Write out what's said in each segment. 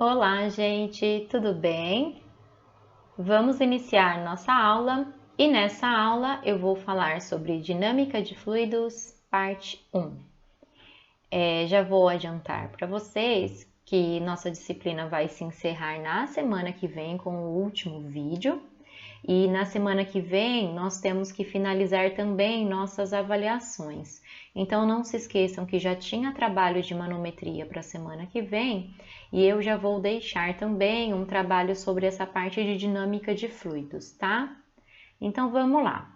Olá, gente, tudo bem? Vamos iniciar nossa aula e nessa aula eu vou falar sobre dinâmica de fluidos, parte 1. Já vou adiantar para vocês que nossa disciplina vai se encerrar na semana que vem com o último vídeo. E na semana que vem nós temos que finalizar também nossas avaliações. Então não se esqueçam que já tinha trabalho de manometria para a semana que vem e eu já vou deixar também um trabalho sobre essa parte de dinâmica de fluidos, tá? Então vamos lá.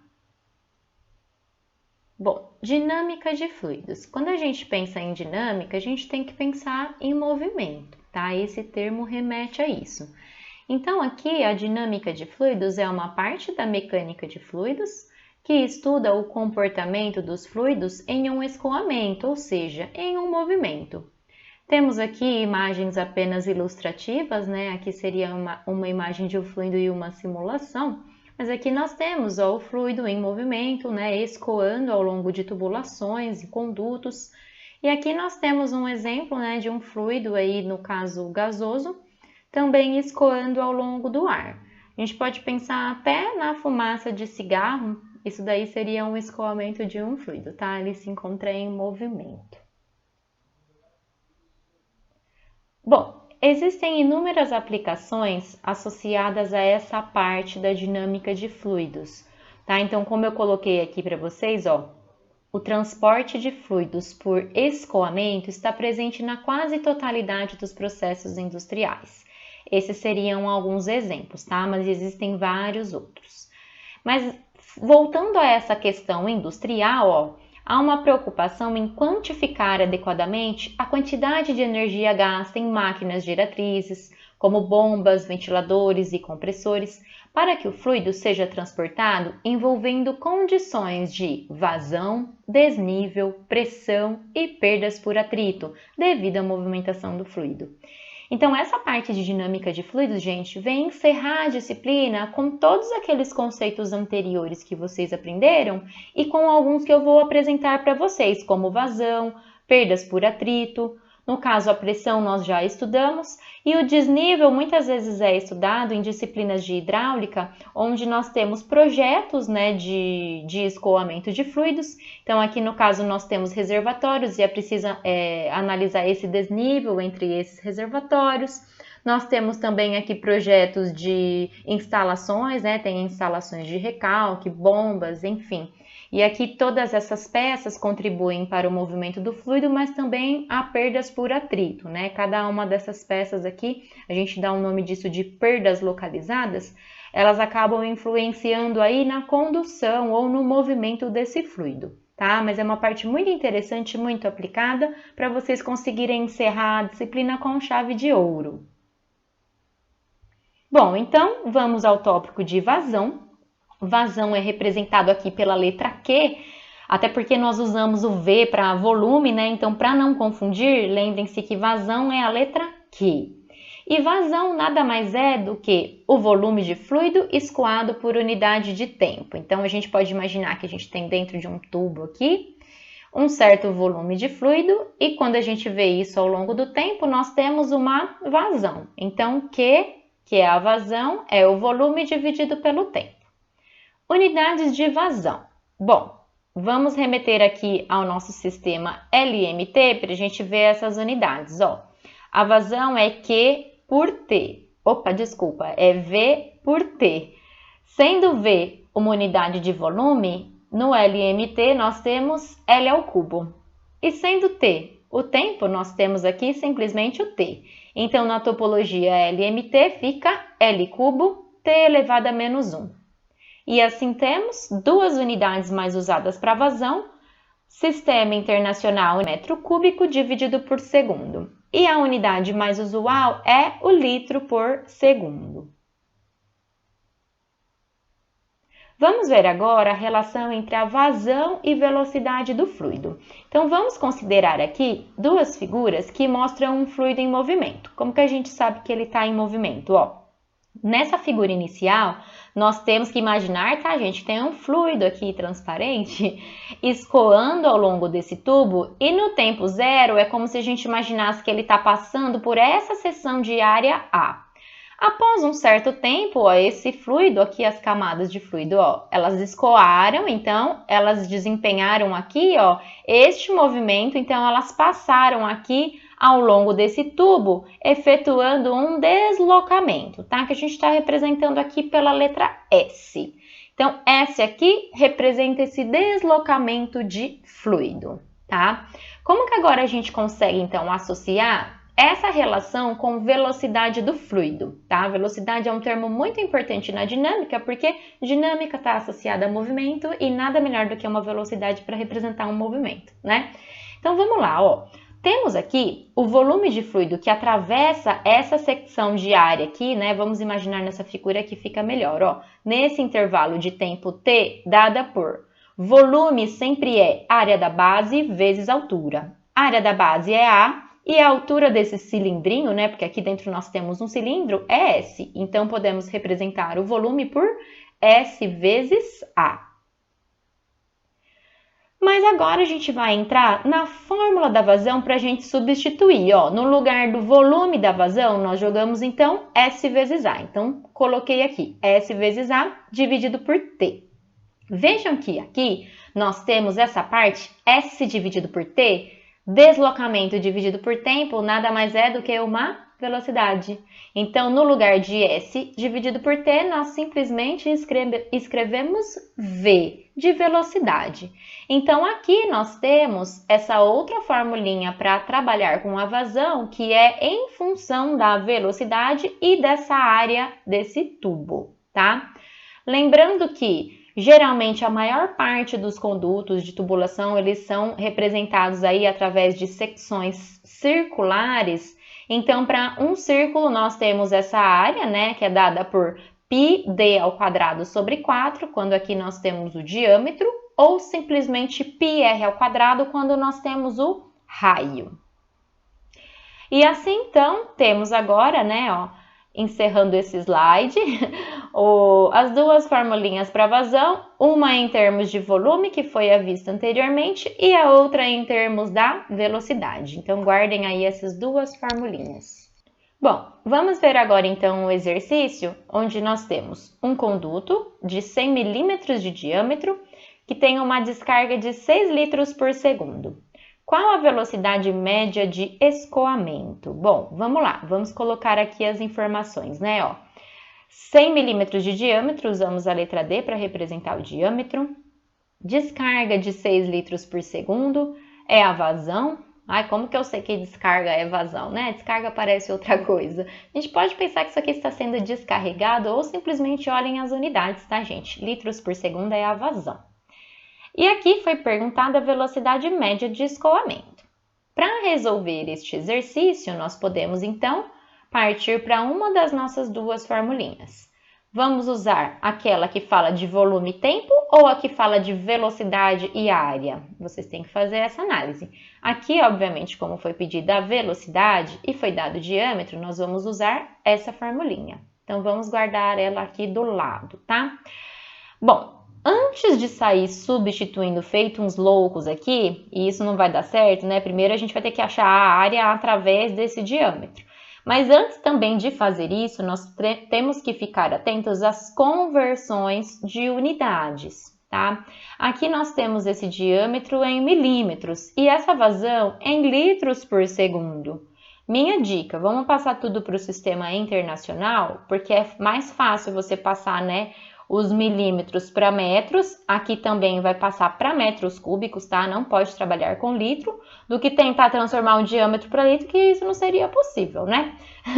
Bom, dinâmica de fluidos. Quando a gente pensa em dinâmica, a gente tem que pensar em movimento, tá? Esse termo remete a isso. Então, aqui a dinâmica de fluidos é uma parte da mecânica de fluidos que estuda o comportamento dos fluidos em um escoamento, ou seja, em um movimento. Temos aqui imagens apenas ilustrativas, né? Aqui seria uma imagem de um fluido e uma simulação, mas aqui nós temos o fluido em movimento, né? Escoando ao longo de tubulações e condutos. E aqui nós temos um exemplo, né, de um fluido aí, no caso gasoso, também escoando ao longo do ar. A gente pode pensar até na fumaça de cigarro, isso daí seria um escoamento de um fluido, tá? Ele se encontra em movimento. Bom, existem inúmeras aplicações associadas a essa parte da dinâmica de fluidos, tá? Então, como eu coloquei aqui para vocês, ó, o transporte de fluidos por escoamento está presente na quase totalidade dos processos industriais. Esses seriam alguns exemplos, tá? Mas existem vários outros. Mas voltando a essa questão industrial, ó, há uma preocupação em quantificar adequadamente a quantidade de energia gasta em máquinas geratrizes, como bombas, ventiladores e compressores, para que o fluido seja transportado envolvendo condições de vazão, desnível, pressão e perdas por atrito, devido à movimentação do fluido. Então, essa parte de dinâmica de fluidos, gente, vem encerrar a disciplina com todos aqueles conceitos anteriores que vocês aprenderam e com alguns que eu vou apresentar para vocês, como vazão, perdas por atrito. No caso, a pressão nós já estudamos e o desnível muitas vezes é estudado em disciplinas de hidráulica, onde nós temos projetos, né, de escoamento de fluidos. Então, aqui no caso, nós temos reservatórios e é preciso analisar esse desnível entre esses reservatórios. Nós temos também aqui projetos de instalações, né, tem instalações de recalque, bombas, enfim. E aqui todas essas peças contribuem para o movimento do fluido, mas também há perdas por atrito, né? Cada uma dessas peças aqui, a gente dá o nome disso de perdas localizadas, elas acabam influenciando aí na condução ou no movimento desse fluido, tá? Mas é uma parte muito interessante, muito aplicada, para vocês conseguirem encerrar a disciplina com chave de ouro. Bom, então vamos ao tópico de vazão. Vazão é representado aqui pela letra Q, até porque nós usamos o V para volume, né? Então, para não confundir, lembrem-se que vazão é a letra Q. E vazão nada mais é do que o volume de fluido escoado por unidade de tempo. Então, a gente pode imaginar que a gente tem dentro de um tubo aqui um certo volume de fluido e quando a gente vê isso ao longo do tempo, nós temos uma vazão. Então, Q, que é a vazão, é o volume dividido pelo tempo. Unidades de vazão. Bom, vamos remeter aqui ao nosso sistema LMT para a gente ver essas unidades. Ó, a vazão é Q por T. Opa, desculpa, é V por T. Sendo V uma unidade de volume, no LMT nós temos L ao cubo. E sendo T o tempo, nós temos aqui simplesmente o T. Então, na topologia LMT fica L cubo T elevado a menos 1. E assim temos duas unidades mais usadas para vazão, Sistema Internacional em metro cúbico dividido por segundo. E a unidade mais usual é o litro por segundo. Vamos ver agora a relação entre a vazão e velocidade do fluido. Então, vamos considerar aqui duas figuras que mostram um fluido em movimento. Como que a gente sabe que ele está em movimento? Ó, Nessa figura inicial, nós temos que imaginar, tá, gente, que tem um fluido aqui transparente escoando ao longo desse tubo e no tempo zero é como se a gente imaginasse que ele está passando por essa seção de área A. Após um certo tempo, ó, esse fluido aqui, as camadas de fluido, ó, elas escoaram, então elas desempenharam aqui, ó, este movimento, então elas passaram aqui ao longo desse tubo, efetuando um deslocamento, tá? Que a gente está representando aqui pela letra S. Então, S aqui representa esse deslocamento de fluido, tá? Como que agora a gente consegue, então, associar essa relação com velocidade do fluido, tá? Velocidade é um termo muito importante na dinâmica, porque dinâmica está associada a movimento e nada melhor do que uma velocidade para representar um movimento, né? Então, vamos lá, ó. Temos aqui o volume de fluido que atravessa essa secção de área aqui, né? Vamos imaginar nessa figura que fica melhor, ó. Nesse intervalo de tempo t, dada por volume sempre é área da base vezes altura. A área da base é A e a altura desse cilindrinho, né? Porque aqui dentro nós temos um cilindro, é S. Então, podemos representar o volume por S vezes A. Mas agora a gente vai entrar na fórmula da vazão para a gente substituir, ó. No lugar do volume da vazão, nós jogamos então S vezes A. Então, coloquei aqui S vezes A dividido por T. Vejam que aqui nós temos essa parte S dividido por T, deslocamento dividido por tempo, nada mais é do que uma velocidade. Então, no lugar de S dividido por T, nós simplesmente escrevemos V de velocidade. Então, aqui nós temos essa outra formulinha para trabalhar com a vazão, que é em função da velocidade e dessa área desse tubo, tá? Lembrando que geralmente a maior parte dos condutos de tubulação, eles são representados aí através de secções circulares. Então, para um círculo, nós temos essa área, né, que é dada por πd ao quadrado sobre 4, quando aqui nós temos o diâmetro, ou simplesmente πr ao quadrado, quando nós temos o raio. E assim, então, temos agora, né, ó, encerrando esse slide, as duas formulinhas para vazão, uma em termos de volume, que foi a vista anteriormente, e a outra em termos da velocidade. Então, guardem aí essas duas formulinhas. Bom, vamos ver agora então o exercício, onde nós temos um conduto de 100 milímetros de diâmetro, que tem uma descarga de 6 litros por segundo. Qual a velocidade média de escoamento? Bom, vamos lá, vamos colocar aqui as informações, né? Ó, 100 milímetros de diâmetro, usamos a letra D para representar o diâmetro. Descarga de 6 litros por segundo é a vazão. Ai, como que eu sei que descarga é vazão, né? Descarga parece outra coisa. A gente pode pensar que isso aqui está sendo descarregado ou simplesmente olhem as unidades, tá, gente? Litros por segundo é a vazão. E aqui foi perguntada a velocidade média de escoamento. Para resolver este exercício, nós podemos, então, partir para uma das nossas duas formulinhas. Vamos usar aquela que fala de volume e tempo ou a que fala de velocidade e área? Vocês têm que fazer essa análise. Aqui, obviamente, como foi pedida a velocidade e foi dado o diâmetro, nós vamos usar essa formulinha. Então, vamos guardar ela aqui do lado, tá? Bom, antes de sair substituindo feito uns loucos aqui, e isso não vai dar certo, né? Primeiro a gente vai ter que achar a área através desse diâmetro. Mas antes também de fazer isso, nós temos que ficar atentos às conversões de unidades, tá? Aqui nós temos esse diâmetro em milímetros e essa vazão em litros por segundo. Minha dica, vamos passar tudo para o sistema internacional, porque é mais fácil você passar, né, os milímetros para metros, aqui também vai passar para metros cúbicos, tá? Não pode trabalhar com litro, do que tentar transformar o diâmetro para litro, que isso não seria possível, né?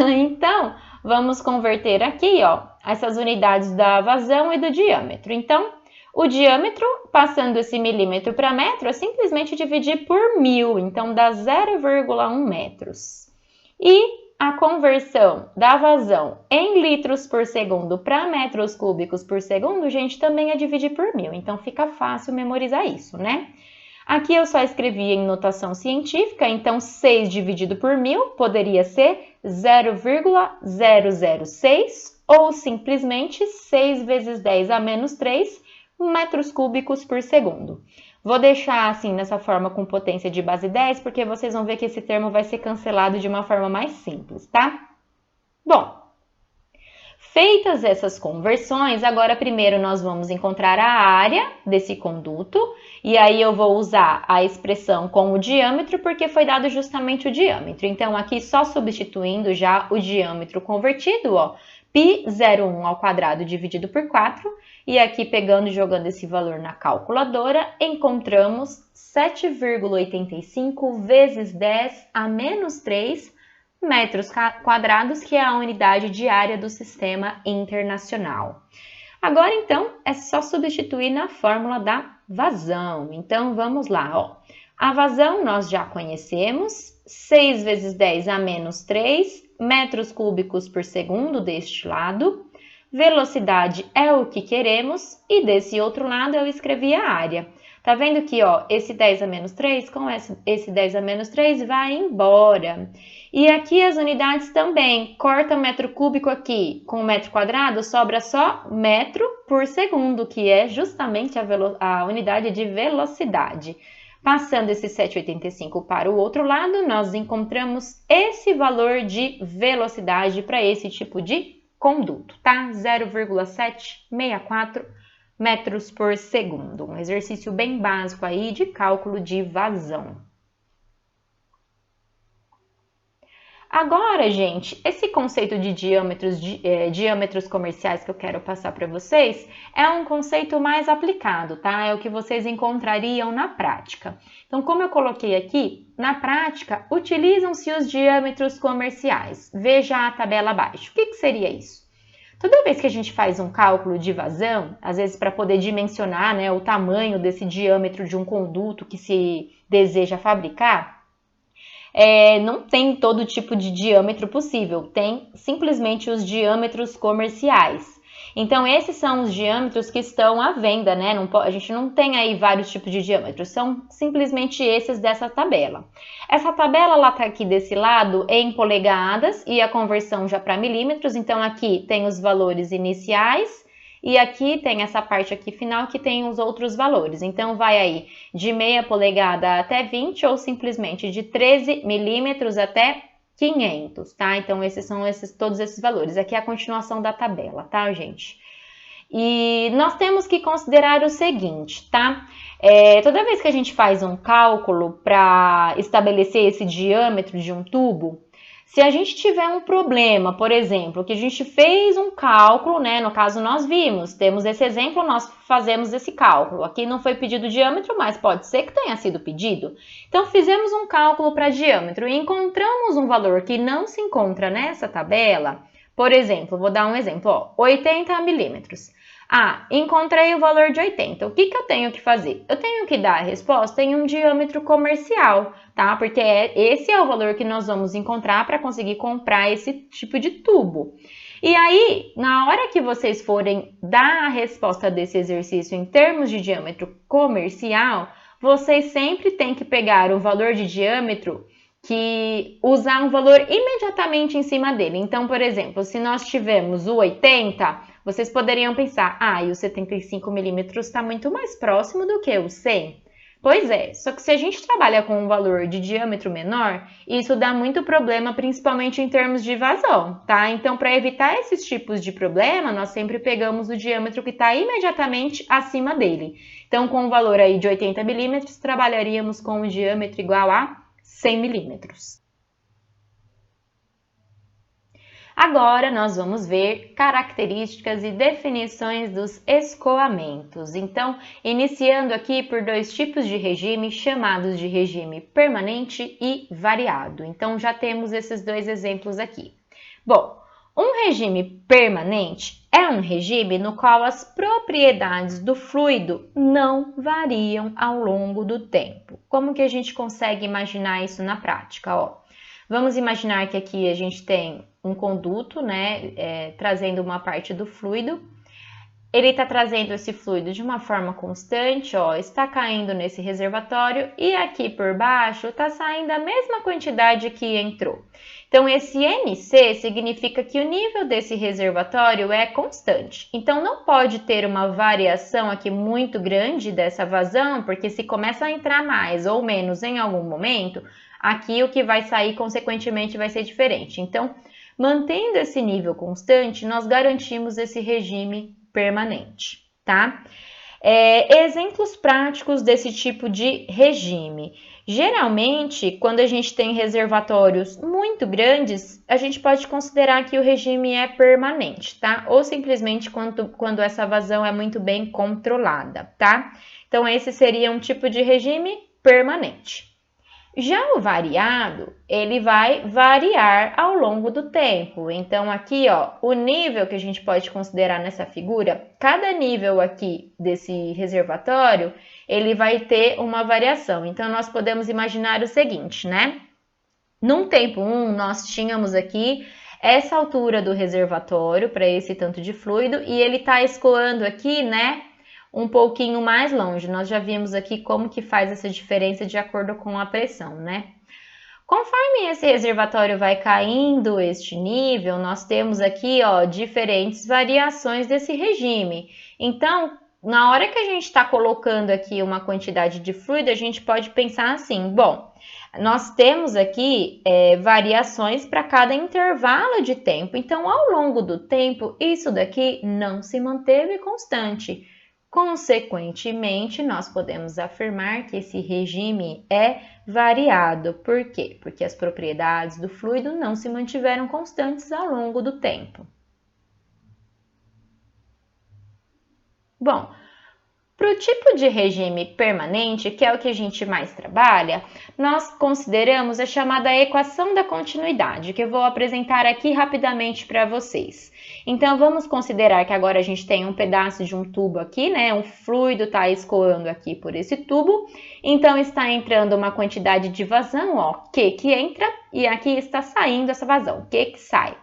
Então, vamos converter aqui, ó, essas unidades da vazão e do diâmetro. Então, o diâmetro, passando esse milímetro para metro, é simplesmente dividir por 1000, então dá 0,1 metros. E a conversão da vazão em litros por segundo para metros cúbicos por segundo, gente, também é dividir por 1000. Então, fica fácil memorizar isso, né? Aqui eu só escrevi em notação científica, então 6 dividido por 1000 poderia ser 0,006 ou simplesmente 6 vezes 10 a menos 3 metros cúbicos por segundo. Vou deixar assim nessa forma com potência de base 10, porque vocês vão ver que esse termo vai ser cancelado de uma forma mais simples, tá? Bom, feitas essas conversões, agora primeiro nós vamos encontrar a área desse conduto, e aí eu vou usar a expressão com o diâmetro, porque foi dado justamente o diâmetro. Então, aqui só substituindo já o diâmetro convertido, ó, π01 ao quadrado dividido por 4, e aqui pegando e jogando esse valor na calculadora, encontramos 7,85 vezes 10 a menos 3 metros quadrados, que é a unidade de área do sistema internacional. Agora, então, é só substituir na fórmula da vazão. Então, vamos lá, ó. A vazão nós já conhecemos, 6 vezes 10 a menos 3 metros cúbicos por segundo deste lado. Velocidade é o que queremos e desse outro lado eu escrevi a área. Tá vendo que, ó, esse 10 a menos 3 com esse 10 a menos 3 vai embora. E aqui as unidades também, corta metro cúbico aqui com metro quadrado, sobra só metro por segundo, que é justamente a unidade de velocidade. Passando esse 7,85 para o outro lado, nós encontramos esse valor de velocidade para esse tipo de conduto, tá? 0,764 metros por segundo. Um exercício bem básico aí de cálculo de vazão. Agora, gente, esse conceito de diâmetros comerciais que eu quero passar para vocês é um conceito mais aplicado, tá? É o que vocês encontrariam na prática. Então, como eu coloquei aqui, na prática, utilizam-se os diâmetros comerciais. Veja a tabela abaixo. O que seria isso? Toda vez que a gente faz um cálculo de vazão, às vezes para poder dimensionar, né, o tamanho desse diâmetro de um conduto que se deseja fabricar, não tem todo tipo de diâmetro possível, tem simplesmente os diâmetros comerciais. Então, esses são os diâmetros que estão à venda, né? A gente não tem aí vários tipos de diâmetros, são simplesmente esses dessa tabela. Essa tabela, ela tá aqui desse lado em polegadas e a conversão já para milímetros, então aqui tem os valores iniciais e aqui tem essa parte aqui final que tem os outros valores. Então, vai aí de meia polegada até 20 ou simplesmente de 13 milímetros até 500, tá? Então, esses são todos esses valores. Aqui é a continuação da tabela, tá, gente? E nós temos que considerar o seguinte, tá? Toda vez que a gente faz um cálculo para estabelecer esse diâmetro de um tubo, se a gente tiver um problema, por exemplo, que a gente fez um cálculo, né? No caso, nós vimos, temos esse exemplo, nós fazemos esse cálculo. Aqui não foi pedido diâmetro, mas pode ser que tenha sido pedido. Então, fizemos um cálculo para diâmetro e encontramos um valor que não se encontra nessa tabela. Por exemplo, vou dar um exemplo, ó, 80 milímetros. Ah, encontrei o valor de 80. O que eu tenho que fazer? Eu tenho que dar a resposta em um diâmetro comercial, tá? Porque esse é o valor que nós vamos encontrar para conseguir comprar esse tipo de tubo. E aí, na hora que vocês forem dar a resposta desse exercício em termos de diâmetro comercial, vocês sempre têm que pegar o valor de diâmetro que usar um valor imediatamente em cima dele. Então, por exemplo, se nós tivermos o 80, vocês poderiam pensar, e o 75 milímetros está muito mais próximo do que o 100. Pois é, só que se a gente trabalha com um valor de diâmetro menor, isso dá muito problema, principalmente em termos de vazão, tá? Então, para evitar esses tipos de problema, nós sempre pegamos o diâmetro que está imediatamente acima dele. Então, com o valor aí de 80 milímetros, trabalharíamos com um diâmetro igual a 100 milímetros. Agora, nós vamos ver características e definições dos escoamentos. Então, iniciando aqui por dois tipos de regime, chamados de regime permanente e variado. Então, já temos esses dois exemplos aqui. Bom, um regime permanente é um regime no qual as propriedades do fluido não variam ao longo do tempo. Como que a gente consegue imaginar isso na prática? Ó, vamos imaginar que aqui a gente tem um conduto, né, trazendo uma parte do fluido. ele está trazendo esse fluido de uma forma constante, ó, está caindo nesse reservatório e aqui por baixo está saindo a mesma quantidade que entrou. Então, esse MC significa que o nível desse reservatório é constante. Então, não pode ter uma variação aqui muito grande dessa vazão, porque se começa a entrar mais ou menos em algum momento, aqui o que vai sair, consequentemente, vai ser diferente. Então, mantendo esse nível constante, nós garantimos esse regime permanente, tá? Exemplos práticos desse tipo de regime. Geralmente, quando a gente tem reservatórios muito grandes, a gente pode considerar que o regime é permanente, tá? Ou simplesmente quando essa vazão é muito bem controlada, tá? Então, esse seria um tipo de regime permanente. Já o variado, ele vai variar ao longo do tempo. Então, aqui, ó, o nível que a gente pode considerar nessa figura, cada nível aqui desse reservatório, ele vai ter uma variação. Então, nós podemos imaginar o seguinte, né? Num tempo 1, nós tínhamos aqui essa altura do reservatório para esse tanto de fluido e ele está escoando aqui, né? Um pouquinho mais longe. Nós já vimos aqui como que faz essa diferença de acordo com a pressão, né? Conforme esse reservatório vai caindo este nível, nós temos aqui, ó, diferentes variações desse regime. Então, na hora que a gente está colocando aqui uma quantidade de fluido, a gente pode pensar assim, bom, nós temos aqui variações para cada intervalo de tempo. Então, ao longo do tempo, isso daqui não se manteve constante. Consequentemente, nós podemos afirmar que esse regime é variado. Por quê? Porque as propriedades do fluido não se mantiveram constantes ao longo do tempo. Bom, para o tipo de regime permanente, que é o que a gente mais trabalha, nós consideramos a chamada equação da continuidade, que eu vou apresentar aqui rapidamente para vocês. Então, vamos considerar que agora a gente tem um pedaço de um tubo aqui, né? Um fluido está escoando aqui por esse tubo. Então, está entrando uma quantidade de vazão, ó, Q que entra, e aqui está saindo essa vazão, Q que sai.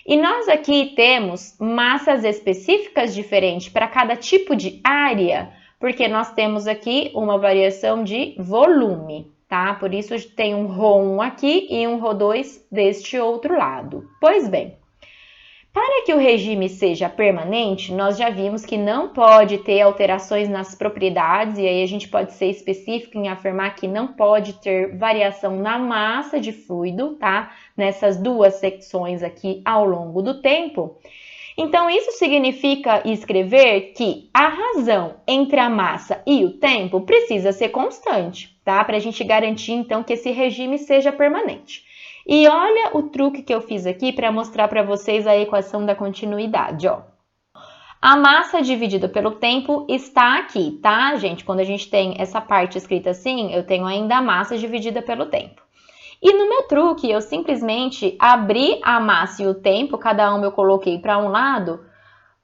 E nós aqui temos massas específicas diferentes para cada tipo de área, porque nós temos aqui uma variação de volume, tá? Por isso tem um ρ1 aqui e um ρ2 deste outro lado. Pois bem, para que o regime seja permanente, nós já vimos que não pode ter alterações nas propriedades, e aí a gente pode ser específico em afirmar que não pode ter variação na massa de fluido, tá? Nessas duas secções aqui ao longo do tempo. Então, isso significa escrever que a razão entre a massa e o tempo precisa ser constante, tá? Para a gente garantir, então, que esse regime seja permanente. E olha o truque que eu fiz aqui para mostrar para vocês a equação da continuidade, ó. A massa dividida pelo tempo está aqui, tá, gente? Quando a gente tem essa parte escrita assim, eu tenho ainda a massa dividida pelo tempo. E no meu truque, eu simplesmente abri a massa e o tempo, cada um eu coloquei para um lado,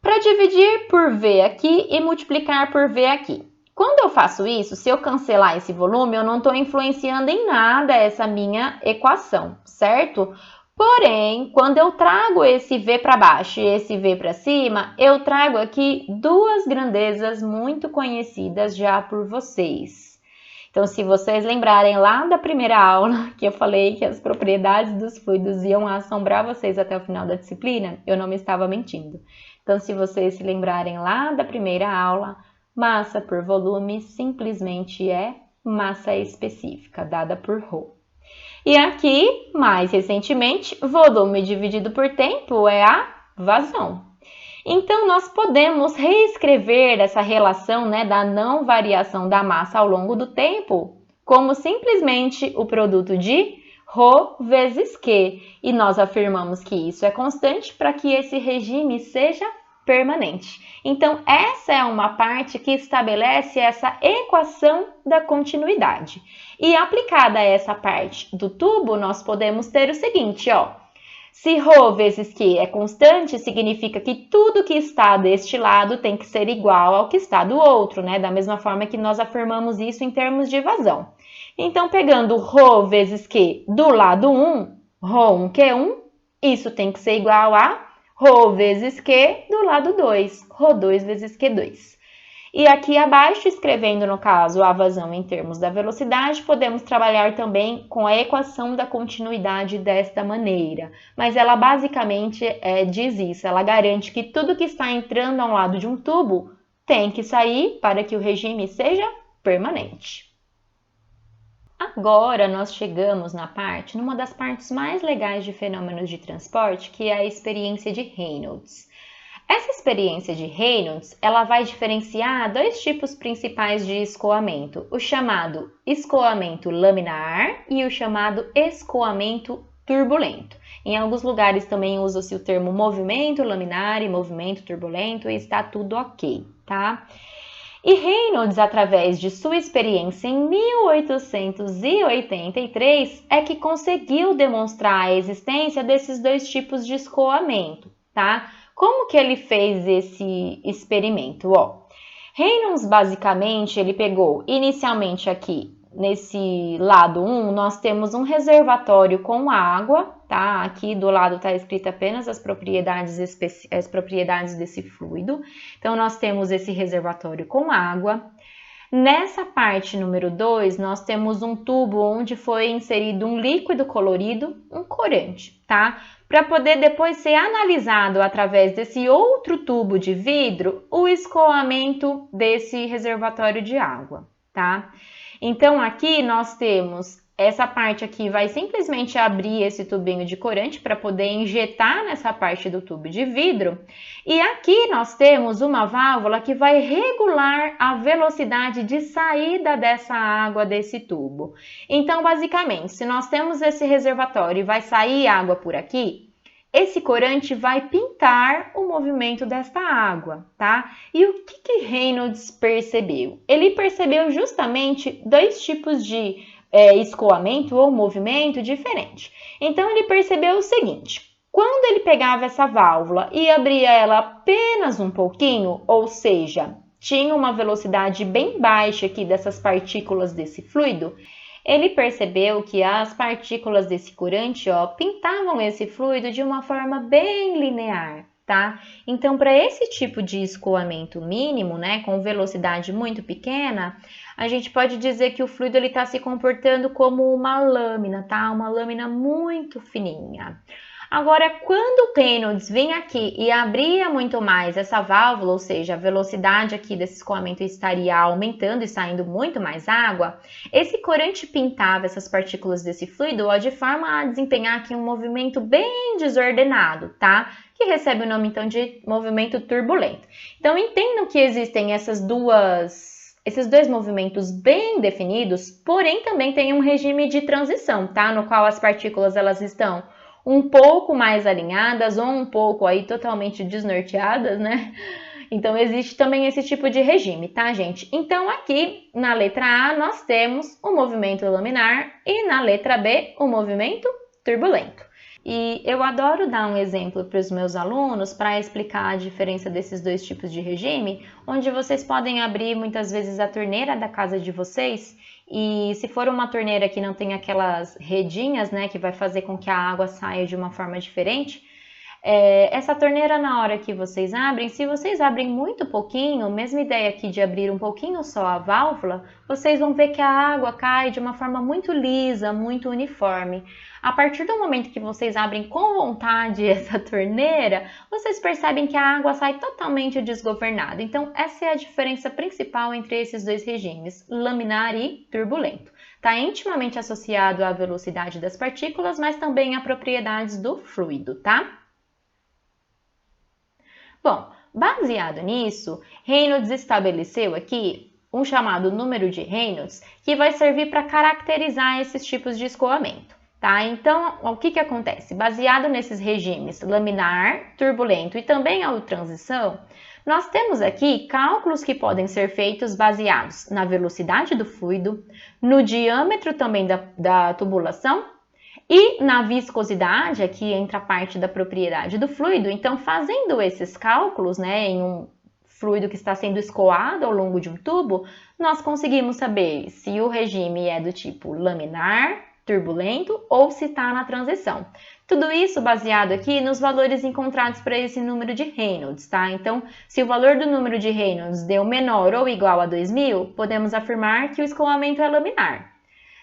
para dividir por V aqui e multiplicar por V aqui. Quando eu faço isso, se eu cancelar esse volume, eu não estou influenciando em nada essa minha equação, certo? Porém, quando eu trago esse V para baixo e esse V para cima, eu trago aqui duas grandezas muito conhecidas já por vocês. Então, se vocês lembrarem lá da primeira aula, que eu falei que as propriedades dos fluidos iam assombrar vocês até o final da disciplina, eu não me estava mentindo. Então, se vocês se lembrarem lá da primeira aula, massa por volume simplesmente é massa específica, dada por ρ. E aqui, mais recentemente, volume dividido por tempo é a vazão. Então, nós podemos reescrever essa relação, né, da não variação da massa ao longo do tempo como simplesmente o produto de ρ vezes Q. E nós afirmamos que isso é constante para que esse regime seja permanente. Então, essa é uma parte que estabelece essa equação da continuidade. E aplicada a essa parte do tubo, nós podemos ter o seguinte, ó. Se ρ vezes Q é constante, significa que tudo que está deste lado tem que ser igual ao que está do outro, né? Da mesma forma que nós afirmamos isso em termos de vazão. Então, pegando ρ vezes Q do lado 1, ρ1, Q1, isso tem que ser igual a Rho vezes Q do lado 2, Rho2 vezes Q2. E aqui abaixo, escrevendo no caso a vazão em termos da velocidade, podemos trabalhar também com a equação da continuidade desta maneira. Mas ela basicamente diz isso, ela garante que tudo que está entrando ao lado de um tubo tem que sair para que o regime seja permanente. Agora nós chegamos numa das partes mais legais de fenômenos de transporte, que é a experiência de Reynolds. Essa experiência de Reynolds, ela vai diferenciar dois tipos principais de escoamento, o chamado escoamento laminar e o chamado escoamento turbulento. Em alguns lugares também usa-se o termo movimento laminar e movimento turbulento e está tudo ok, tá? E Reynolds, através de sua experiência em 1883, é que conseguiu demonstrar a existência desses dois tipos de escoamento, tá? Como que ele fez esse experimento? Reynolds, basicamente, ele pegou inicialmente aqui, nesse lado 1, nós temos um reservatório com água, tá? Aqui do lado está escrito apenas as propriedades desse fluido. Então, nós temos esse reservatório com água. Nessa parte número 2, nós temos um tubo onde foi inserido um líquido colorido, um corante, tá? Para poder depois ser analisado através desse outro tubo de vidro o escoamento desse reservatório de água, tá? Então, aqui nós temos essa parte aqui, vai simplesmente abrir esse tubinho de corante para poder injetar nessa parte do tubo de vidro. E aqui nós temos uma válvula que vai regular a velocidade de saída dessa água desse tubo. Então, basicamente, se nós temos esse reservatório e vai sair água por aqui, esse corante vai pintar o movimento desta água, tá? E o que Reynolds percebeu? Ele percebeu justamente dois tipos de escoamento ou movimento diferente. Então, ele percebeu o seguinte: quando ele pegava essa válvula e abria ela apenas um pouquinho, ou seja, tinha uma velocidade bem baixa aqui dessas partículas desse fluido, ele percebeu que as partículas desse corante, pintavam esse fluido de uma forma bem linear, tá? Então, para esse tipo de escoamento mínimo, né, com velocidade muito pequena, a gente pode dizer que o fluido está se comportando como uma lâmina, tá? Uma lâmina muito fininha. Agora, quando o Reynolds vinha aqui e abria muito mais essa válvula, ou seja, a velocidade aqui desse escoamento estaria aumentando e saindo muito mais água, esse corante pintava essas partículas desse fluido de forma a desempenhar aqui um movimento bem desordenado, tá? Que recebe o nome então de movimento turbulento. Então, entendam que existem esses dois movimentos bem definidos, porém também tem um regime de transição, tá? No qual as partículas elas estão um pouco mais alinhadas ou um pouco aí totalmente desnorteadas, né? Então, existe também esse tipo de regime, tá, gente? Então, aqui na letra A, nós temos o movimento laminar e na letra B, o movimento turbulento. E eu adoro dar um exemplo para os meus alunos para explicar a diferença desses dois tipos de regime, onde vocês podem abrir muitas vezes a torneira da casa de vocês e se for uma torneira que não tem aquelas redinhas, né, que vai fazer com que a água saia de uma forma diferente, essa torneira na hora que vocês abrem, se vocês abrem muito pouquinho, mesma ideia aqui de abrir um pouquinho só a válvula, vocês vão ver que a água cai de uma forma muito lisa, muito uniforme. A partir do momento que vocês abrem com vontade essa torneira, vocês percebem que a água sai totalmente desgovernada. Então, essa é a diferença principal entre esses dois regimes, laminar e turbulento. Está intimamente associado à velocidade das partículas, mas também a propriedades do fluido, tá? Bom, baseado nisso, Reynolds estabeleceu aqui um chamado número de Reynolds que vai servir para caracterizar esses tipos de escoamento, tá? Então, o que acontece? Baseado nesses regimes laminar, turbulento e também a transição, nós temos aqui cálculos que podem ser feitos baseados na velocidade do fluido, no diâmetro também da tubulação, e na viscosidade, aqui entra a parte da propriedade do fluido. Então, fazendo esses cálculos, né, em um fluido que está sendo escoado ao longo de um tubo, nós conseguimos saber se o regime é do tipo laminar, turbulento ou se está na transição. Tudo isso baseado aqui nos valores encontrados para esse número de Reynolds, tá? Então, se o valor do número de Reynolds deu menor ou igual a 2.000, podemos afirmar que o escoamento é laminar.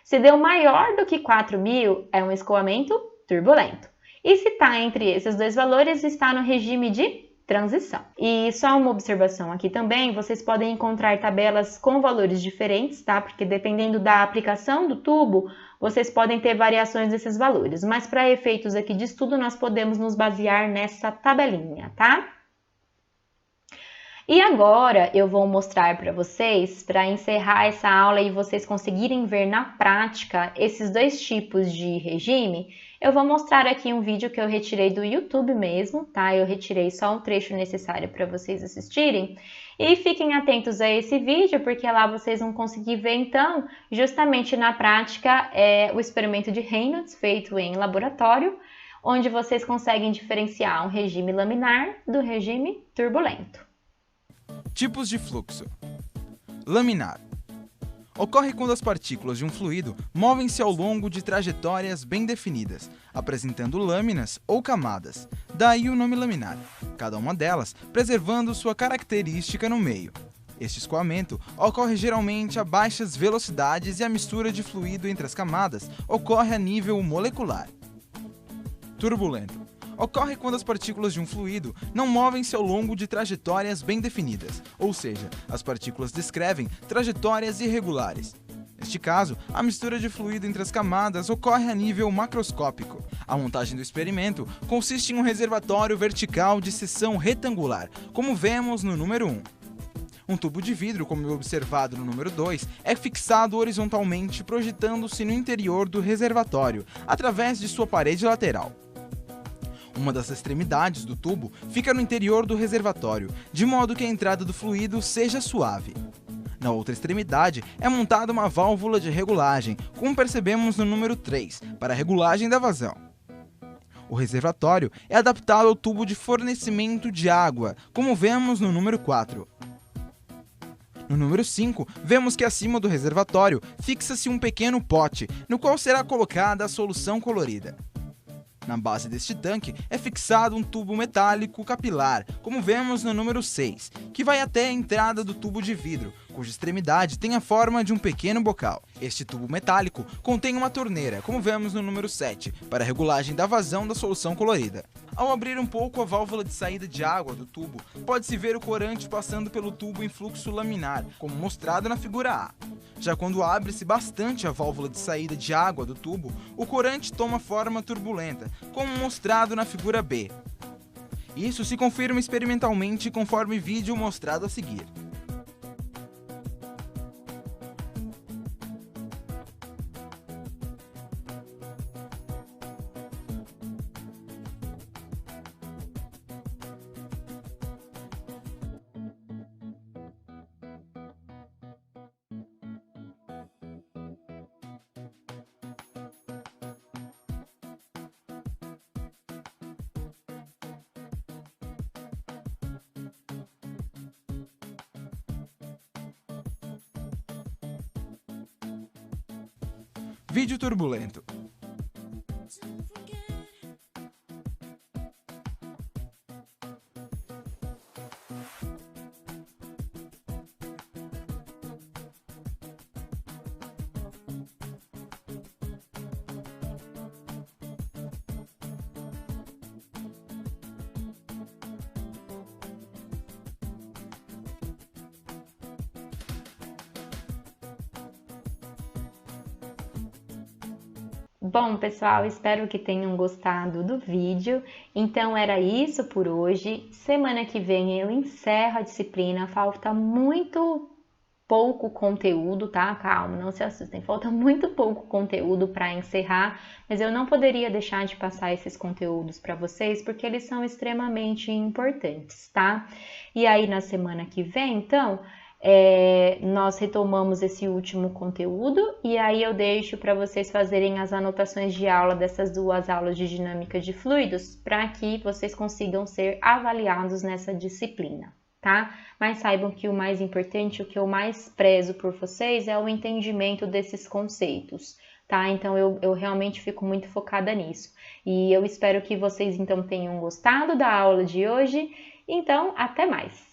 Se deu maior do que 4.000, é um escoamento turbulento. E se está entre esses dois valores, está no regime de transição. E só uma observação aqui também, vocês podem encontrar tabelas com valores diferentes, tá? Porque dependendo da aplicação do tubo, vocês podem ter variações desses valores. Mas para efeitos aqui de estudo, nós podemos nos basear nessa tabelinha, tá? E agora eu vou mostrar para vocês, para encerrar essa aula e vocês conseguirem ver na prática esses dois tipos de regime, eu vou mostrar aqui um vídeo que eu retirei do YouTube mesmo, tá? Eu retirei só um trecho necessário para vocês assistirem. E fiquem atentos a esse vídeo, porque lá vocês vão conseguir ver, então, justamente na prática, o experimento de Reynolds feito em laboratório, onde vocês conseguem diferenciar um regime laminar do regime turbulento. Tipos de fluxo. Laminar. Ocorre quando as partículas de um fluido movem-se ao longo de trajetórias bem definidas, apresentando lâminas ou camadas, daí o nome laminar, cada uma delas preservando sua característica no meio. Este escoamento ocorre geralmente a baixas velocidades e a mistura de fluido entre as camadas ocorre a nível molecular. Turbulento. Ocorre quando as partículas de um fluido não movem-se ao longo de trajetórias bem definidas, ou seja, as partículas descrevem trajetórias irregulares. Neste caso, a mistura de fluido entre as camadas ocorre a nível macroscópico. A montagem do experimento consiste em um reservatório vertical de seção retangular, como vemos no número 1. Um tubo de vidro, como observado no número 2, é fixado horizontalmente projetando-se no interior do reservatório, através de sua parede lateral. Uma das extremidades do tubo fica no interior do reservatório, de modo que a entrada do fluido seja suave. Na outra extremidade é montada uma válvula de regulagem, como percebemos no número 3, para a regulagem da vazão. O reservatório é adaptado ao tubo de fornecimento de água, como vemos no número 4. No número 5, vemos que acima do reservatório fixa-se um pequeno pote, no qual será colocada a solução colorida. Na base deste tanque é fixado um tubo metálico capilar, como vemos no número 6, que vai até a entrada do tubo de vidro, cuja extremidade tem a forma de um pequeno bocal. Este tubo metálico contém uma torneira, como vemos no número 7, para a regulagem da vazão da solução colorida. Ao abrir um pouco a válvula de saída de água do tubo, pode-se ver o corante passando pelo tubo em fluxo laminar, como mostrado na figura A. Já quando abre-se bastante a válvula de saída de água do tubo, o corante toma forma turbulenta, como mostrado na figura B. Isso se confirma experimentalmente conforme vídeo mostrado a seguir. Vídeo turbulento. Bom, pessoal, espero que tenham gostado do vídeo. Então, era isso por hoje. Semana que vem eu encerro a disciplina. Falta muito pouco conteúdo, tá? Calma, não se assustem. Falta muito pouco conteúdo para encerrar, mas eu não poderia deixar de passar esses conteúdos para vocês, porque eles são extremamente importantes, tá? E aí, na semana que vem, então... nós retomamos esse último conteúdo e aí eu deixo para vocês fazerem as anotações de aula dessas duas aulas de dinâmica de fluidos para que vocês consigam ser avaliados nessa disciplina, tá? Mas saibam que o mais importante, o que eu mais prezo por vocês é o entendimento desses conceitos, tá? Então eu realmente fico muito focada nisso. E eu espero que vocês então tenham gostado da aula de hoje. Então, até mais!